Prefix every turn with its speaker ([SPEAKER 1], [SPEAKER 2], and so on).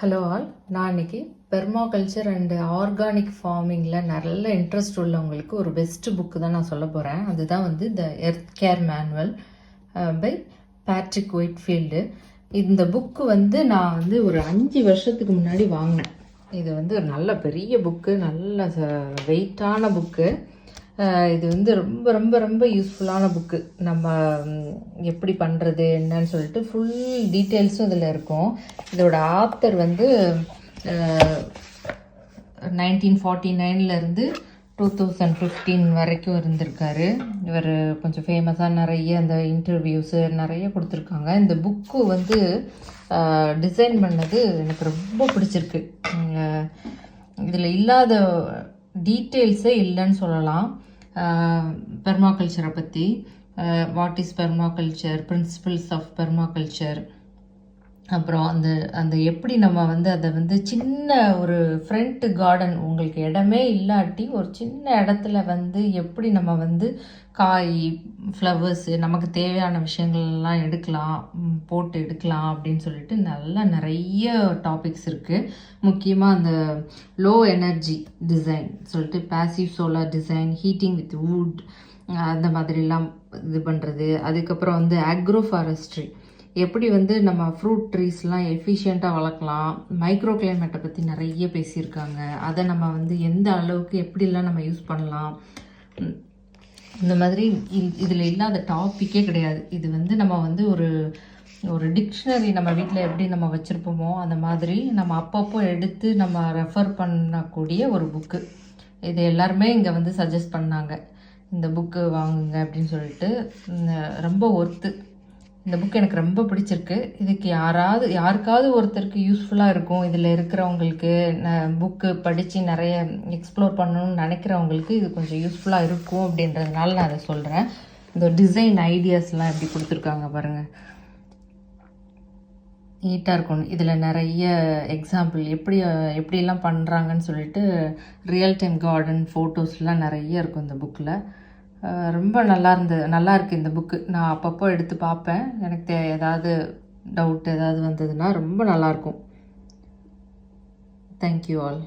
[SPEAKER 1] Hello all, நான் இன்னைக்கு permaculture and organic ஃபார்மிங்கில் நல்ல இன்ட்ரெஸ்ட் உள்ளவங்களுக்கு ஒரு பெஸ்ட்டு புக்கு தான் நான் சொல்ல போகிறேன். அதுதான் வந்து the earth care manual by Patrick Whitefield. இந்த புக்கு வந்து நான் வந்து ஒரு 5 வருஷத்துக்கு முன்னாடி வாங்கினேன். இது வந்து ஒரு நல்ல பெரிய புக்கு, நல்ல வெயிட்டான புக்கு. இது வந்து ரொம்ப ரொம்ப ரொம்ப யூஸ்ஃபுல்லான புக்கு. நம்ம எப்படி பண்ணுறது என்னன்னு சொல்லிட்டு ஃபுல் டீட்டெயில்ஸும் இதில் இருக்கும். இதோட ஆத்தர் வந்து 1949லேருந்து 2015 வரைக்கும் இருந்திருக்காரு. இவர் கொஞ்சம் ஃபேமஸாக நிறைய அந்த இன்டர்வியூஸு நிறைய கொடுத்துருக்காங்க. இந்த புக்கு வந்து டிசைன் பண்ணது எனக்கு ரொம்ப பிடிச்சிருக்கு. இதில் இல்லாத டீட்டெயில்ஸே இல்லைன்னு சொல்லலாம். பெர்மாகல்ச்சரை பற்றி, what is permaculture, principles of permaculture, அப்புறம் அந்த எப்படி நம்ம வந்து அதை வந்து சின்ன ஒரு ஃப்ரண்ட் கார்டன், உங்களுக்கு இடமே இல்லாட்டி ஒரு சின்ன இடத்துல வந்து எப்படி நம்ம வந்து காய், ஃப்ளவர்ஸு, நமக்கு தேவையான விஷயங்கள்லாம் போட்டு எடுக்கலாம் அப்படின்னு சொல்லிட்டு நிறைய டாபிக்ஸ் இருக்குது. முக்கியமாக அந்த லோ எனர்ஜி டிசைன் சொல்லிட்டு passive solar design, heating with would, அந்த மாதிரிலாம் இது பண்ணுறது. அதுக்கப்புறம் வந்து ஆக்ரோ ஃபாரஸ்ட்ரி, எப்படி வந்து நம்ம ஃப்ரூட் ட்ரீஸ்லாம் எஃபிஷியண்ட்டாக வளர்க்கலாம். மைக்ரோ கிளைமேட்டை பற்றி நிறைய பேசியிருக்காங்க. அதை நம்ம வந்து எந்த அளவுக்கு எப்படிலாம் நம்ம யூஸ் பண்ணலாம். இந்த மாதிரி இதில் இல்லாத டாப்பிக்கே கிடையாது. இது வந்து நம்ம வந்து ஒரு டிக்ஷனரி நம்ம வீட்டில் எப்படி நம்ம வச்சுருப்போமோ அந்த மாதிரி நம்ம அப்பப்போ எடுத்து நம்ம ரெஃபர் பண்ணக்கூடிய ஒரு புக்கு. இது எல்லாருமே இங்கே வந்து சஜஸ்ட் பண்ணாங்க, இந்த புக்கு வாங்குங்க அப்படின்னு சொல்லிட்டு. ரொம்ப ஒர்த்து. இந்த புக் எனக்கு ரொம்ப பிடிச்சிருக்கு. இதுக்கு யாருக்காவது ஒருத்தருக்கு யூஸ்ஃபுல்லாக இருக்கும். இதில் இருக்கிறவங்களுக்கு, புக்கு படித்து நிறைய எக்ஸ்ப்ளோர் பண்ணணும்னு நினைக்கிறவங்களுக்கு இது கொஞ்சம் யூஸ்ஃபுல்லாக இருக்கும் அப்படின்றதுனால நான் அதை சொல்கிறேன். இந்த டிசைன் ஐடியாஸ்லாம் எப்படி கொடுத்துருக்காங்க பாருங்கள், நீட்டாக இருக்கும். இதில் நிறைய எக்ஸாம்பிள் எப்படிலாம் பண்ணுறாங்கன்னு சொல்லிட்டு ரியல் டைம் கார்டன் ஃபோட்டோஸ்லாம் நிறைய இருக்கும் இந்த புக்கில். ரொம்ப நல்லா இருக்குது இந்த புக்கு. நான் அப்பப்போ எடுத்து பார்ப்பேன். எனக்கு ஏதாவது டவுட் ஏதாவது வந்ததுன்னா ரொம்ப நல்லாயிருக்கும். Thank you all.